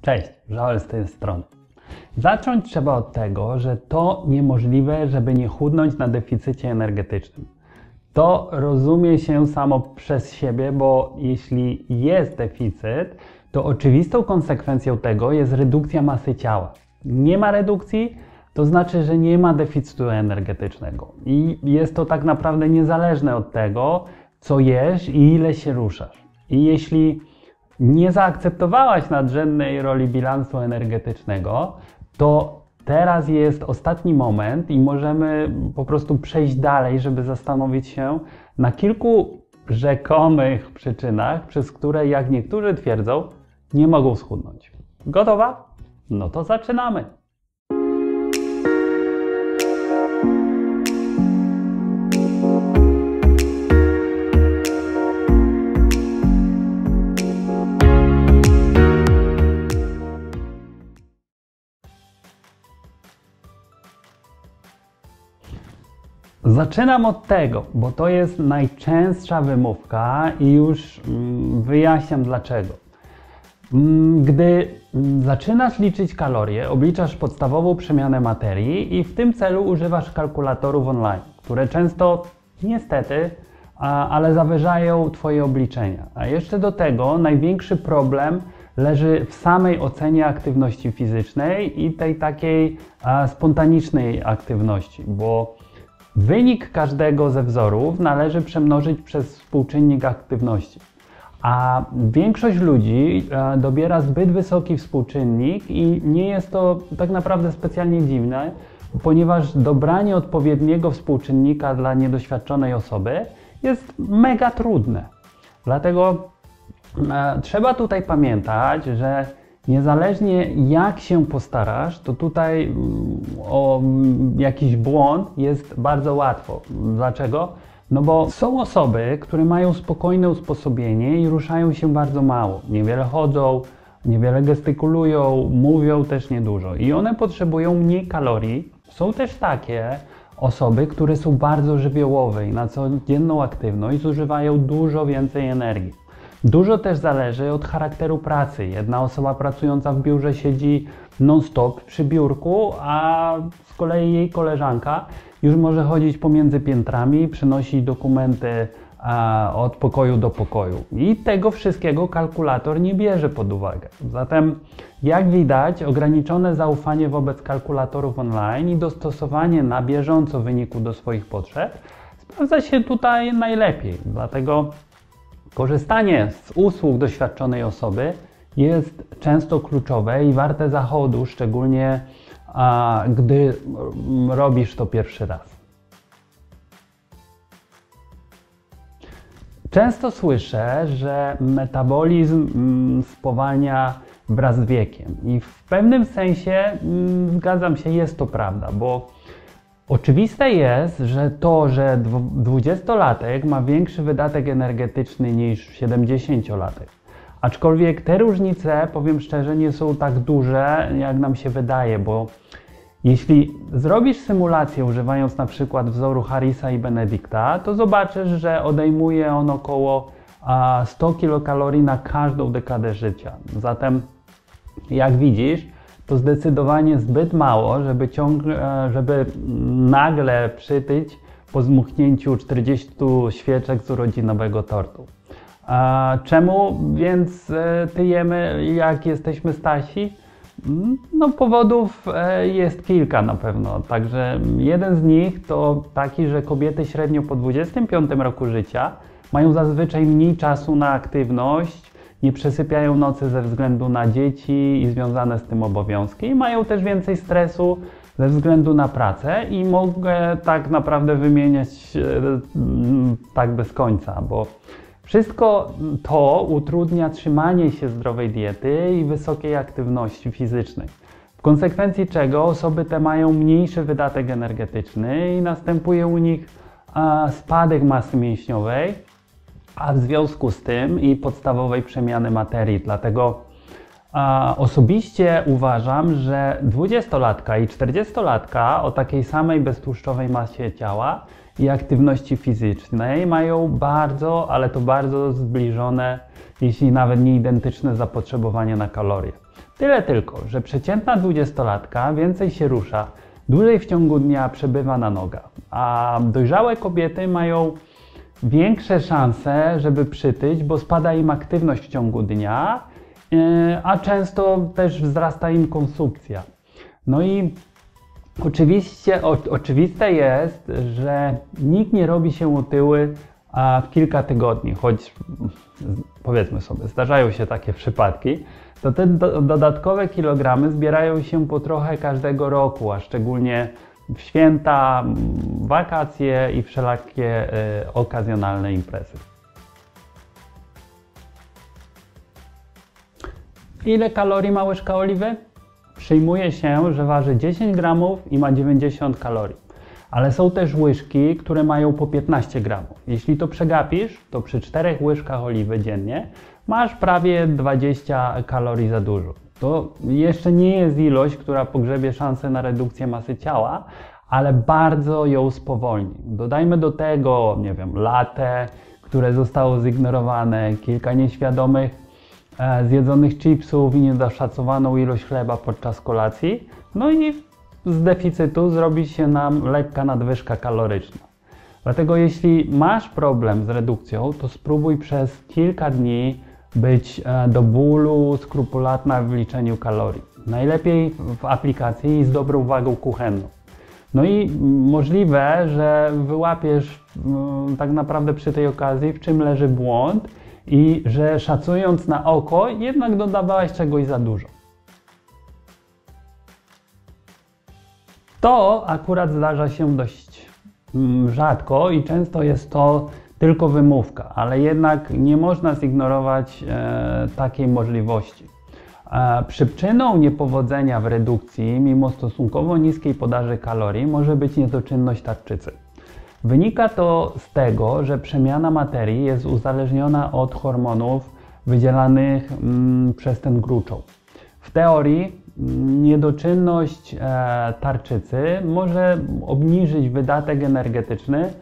Cześć, Joel z tej strony. Zacząć trzeba od tego, że to niemożliwe, żeby nie chudnąć na deficycie energetycznym. To rozumie się samo przez siebie, bo jeśli jest deficyt, to oczywistą konsekwencją tego jest redukcja masy ciała. Nie ma redukcji, to znaczy, że nie ma deficytu energetycznego. I jest to tak naprawdę niezależne od tego, co jesz i ile się ruszasz. I jeśli nie zaakceptowałaś nadrzędnej roli bilansu energetycznego, to teraz jest ostatni moment i możemy po prostu przejść dalej, żeby zastanowić się na kilku rzekomych przyczynach, przez które, jak niektórzy twierdzą, nie mogą schudnąć. Gotowa? No to zaczynamy! Zaczynam od tego, bo to jest najczęstsza wymówka i już wyjaśniam dlaczego. Gdy zaczynasz liczyć kalorie, obliczasz podstawową przemianę materii i w tym celu używasz kalkulatorów online, które często, niestety, ale zawyżają Twoje obliczenia. A jeszcze do tego największy problem leży w samej ocenie aktywności fizycznej i tej takiej spontanicznej aktywności, bo wynik każdego ze wzorów należy przemnożyć przez współczynnik aktywności. A większość ludzi dobiera zbyt wysoki współczynnik i nie jest to tak naprawdę specjalnie dziwne, ponieważ dobranie odpowiedniego współczynnika dla niedoświadczonej osoby jest mega trudne. Dlatego trzeba tutaj pamiętać, że niezależnie jak się postarasz, to tutaj o jakiś błąd jest bardzo łatwo. Dlaczego? No bo są osoby, które mają spokojne usposobienie i ruszają się bardzo mało. Niewiele chodzą, niewiele gestykulują, mówią też niedużo i one potrzebują mniej kalorii. Są też takie osoby, które są bardzo żywiołowe i na codzienną aktywność zużywają dużo więcej energii. Dużo też zależy od charakteru pracy. Jedna osoba pracująca w biurze siedzi non-stop przy biurku, a z kolei jej koleżanka już może chodzić pomiędzy piętrami, przynosić dokumenty od pokoju do pokoju. I tego wszystkiego kalkulator nie bierze pod uwagę. Zatem, jak widać, ograniczone zaufanie wobec kalkulatorów online i dostosowanie na bieżąco wyniku do swoich potrzeb sprawdza się tutaj najlepiej. Dlatego korzystanie z usług doświadczonej osoby jest często kluczowe i warte zachodu, szczególnie gdy robisz to pierwszy raz. Często słyszę, że metabolizm spowalnia wraz z wiekiem i w pewnym sensie zgadzam się, jest to prawda, bo oczywiste jest, że to, że 20-latek ma większy wydatek energetyczny niż 70-latek. Aczkolwiek te różnice, powiem szczerze, nie są tak duże, jak nam się wydaje, bo jeśli zrobisz symulację używając na przykład wzoru Harrisa i Benedicta, to zobaczysz, że odejmuje on około 100 kilokalorii na każdą dekadę życia. Zatem, jak widzisz, to zdecydowanie zbyt mało, żeby nagle przytyć po zmuchnięciu 40 świeczek z urodzinowego tortu. Czemu więc tyjemy, jak jesteśmy starsi? No, powodów jest kilka na pewno. Także jeden z nich to taki, że kobiety średnio po 25 roku życia mają zazwyczaj mniej czasu na aktywność, nie przesypiają nocy ze względu na dzieci i związane z tym obowiązki, i mają też więcej stresu ze względu na pracę i mogę tak naprawdę wymieniać tak bez końca, bo wszystko to utrudnia trzymanie się zdrowej diety i wysokiej aktywności fizycznej, w konsekwencji czego osoby te mają mniejszy wydatek energetyczny i następuje u nich spadek masy mięśniowej, a w związku z tym i podstawowej przemiany materii. Dlatego osobiście uważam, że 20-latka i 40-latka o takiej samej beztłuszczowej masie ciała i aktywności fizycznej mają bardzo, ale to bardzo zbliżone, jeśli nawet nie identyczne zapotrzebowanie na kalorie. Tyle tylko, że przeciętna 20-latka więcej się rusza, dłużej w ciągu dnia przebywa na nogach, a dojrzałe kobiety mają większe szanse, żeby przytyć, bo spada im aktywność w ciągu dnia, a często też wzrasta im konsumpcja. No i oczywiste jest, że nikt nie robi się otyły w kilka tygodni, choć powiedzmy sobie, zdarzają się takie przypadki, to te dodatkowe kilogramy zbierają się po trochę każdego roku, a szczególnie w święta, wakacje i wszelakie okazjonalne imprezy. Ile kalorii ma łyżka oliwy? Przyjmuje się, że waży 10 gramów i ma 90 kalorii. Ale są też łyżki, które mają po 15 gramów. Jeśli to przegapisz, to przy 4 łyżkach oliwy dziennie masz prawie 20 kalorii za dużo. To jeszcze nie jest ilość, która pogrzebie szansę na redukcję masy ciała, ale bardzo ją spowolni. Dodajmy do tego, nie wiem, latte, które zostało zignorowane, kilka nieświadomych zjedzonych chipsów i niedoszacowaną ilość chleba podczas kolacji. No i z deficytu zrobi się nam lekka nadwyżka kaloryczna. Dlatego jeśli masz problem z redukcją, to spróbuj przez kilka dni być do bólu skrupulatna w liczeniu kalorii. Najlepiej w aplikacji i z dobrą wagą kuchenną. No i możliwe, że wyłapiesz tak naprawdę przy tej okazji, w czym leży błąd i że szacując na oko, jednak dodawałeś czegoś za dużo. To akurat zdarza się dość rzadko i często jest to tylko wymówka, ale jednak nie można zignorować takiej możliwości. Przyczyną niepowodzenia w redukcji, mimo stosunkowo niskiej podaży kalorii, może być niedoczynność tarczycy. Wynika to z tego, że przemiana materii jest uzależniona od hormonów wydzielanych przez ten gruczoł. W teorii niedoczynność tarczycy może obniżyć wydatek energetyczny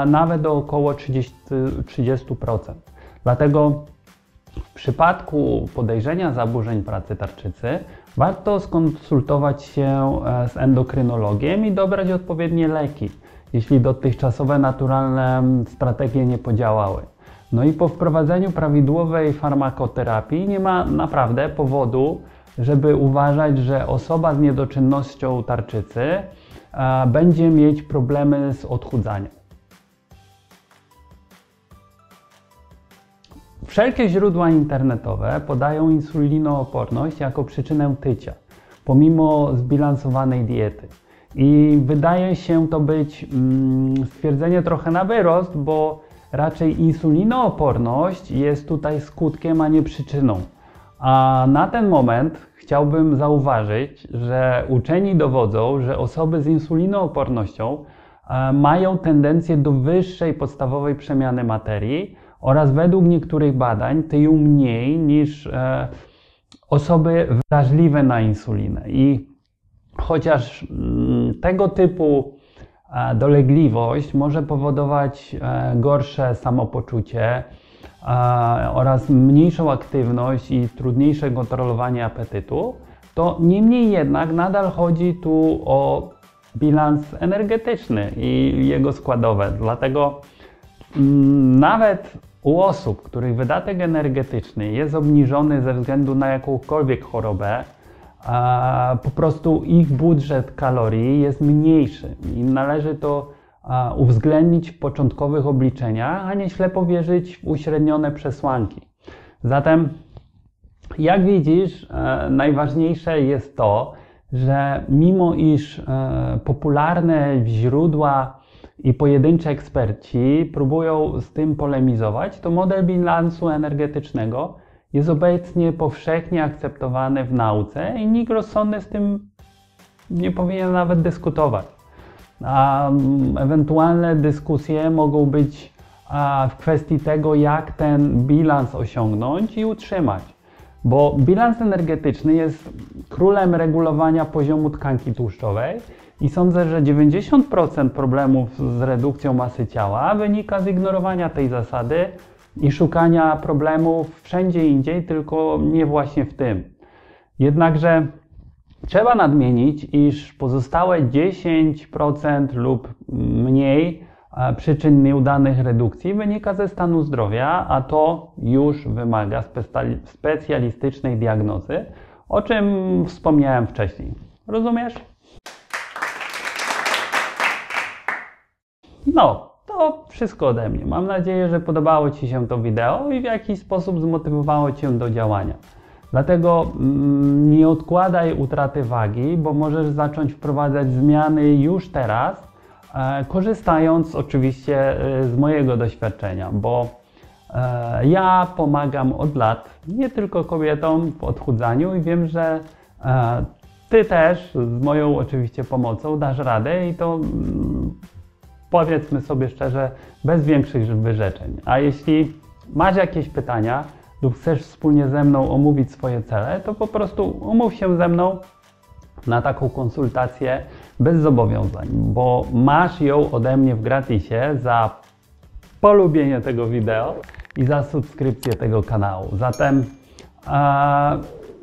nawet o około 30%. Dlatego w przypadku podejrzenia zaburzeń pracy tarczycy warto skonsultować się z endokrynologiem i dobrać odpowiednie leki, jeśli dotychczasowe naturalne strategie nie podziałały. No i po wprowadzeniu prawidłowej farmakoterapii nie ma naprawdę powodu, żeby uważać, że osoba z niedoczynnością tarczycy będzie mieć problemy z odchudzaniem. Wszelkie źródła internetowe podają insulinooporność jako przyczynę tycia, pomimo zbilansowanej diety. I wydaje się to być stwierdzenie trochę na wyrost, bo raczej insulinooporność jest tutaj skutkiem, a nie przyczyną. A na ten moment chciałbym zauważyć, że uczeni dowodzą, że osoby z insulinoopornością mają tendencję do wyższej podstawowej przemiany materii oraz według niektórych badań tyją mniej niż osoby wrażliwe na insulinę. I chociaż tego typu dolegliwość może powodować gorsze samopoczucie oraz mniejszą aktywność i trudniejsze kontrolowanie apetytu, to niemniej jednak nadal chodzi tu o bilans energetyczny i jego składowe. Dlatego nawet u osób, których wydatek energetyczny jest obniżony ze względu na jakąkolwiek chorobę, po prostu ich budżet kalorii jest mniejszy i należy to uwzględnić w początkowych obliczeniach, a nie ślepo wierzyć w uśrednione przesłanki. Zatem, jak widzisz, najważniejsze jest to, że mimo iż popularne źródła i pojedynczy eksperci próbują z tym polemizować, to model bilansu energetycznego jest obecnie powszechnie akceptowany w nauce i nikt rozsądny z tym nie powinien nawet dyskutować. A ewentualne dyskusje mogą być w kwestii tego, jak ten bilans osiągnąć i utrzymać. Bo bilans energetyczny jest królem regulowania poziomu tkanki tłuszczowej I sądzę, że 90% problemów z redukcją masy ciała wynika z ignorowania tej zasady i szukania problemów wszędzie indziej, tylko nie właśnie w tym. Jednakże trzeba nadmienić, iż pozostałe 10% lub mniej przyczyn nieudanych redukcji wynika ze stanu zdrowia, a to już wymaga specjalistycznej diagnozy, o czym wspomniałem wcześniej. Rozumiesz? No, to wszystko ode mnie. Mam nadzieję, że podobało Ci się to wideo i w jakiś sposób zmotywowało Cię do działania. Dlatego nie odkładaj utraty wagi, bo możesz zacząć wprowadzać zmiany już teraz, korzystając oczywiście z mojego doświadczenia, bo ja pomagam od lat nie tylko kobietom w odchudzaniu i wiem, że Ty też z moją oczywiście pomocą dasz radę i to powiedzmy sobie szczerze, bez większych wyrzeczeń. A jeśli masz jakieś pytania lub chcesz wspólnie ze mną omówić swoje cele, to po prostu umów się ze mną na taką konsultację bez zobowiązań, bo masz ją ode mnie w gratisie za polubienie tego wideo i za subskrypcję tego kanału. Zatem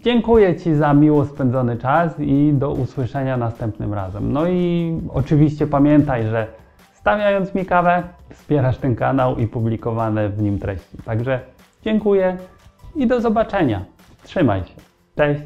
dziękuję Ci za miło spędzony czas i do usłyszenia następnym razem. No i oczywiście pamiętaj, że stawiając mi kawę, wspierasz ten kanał i publikowane w nim treści. Także dziękuję i do zobaczenia. Trzymaj się. Cześć.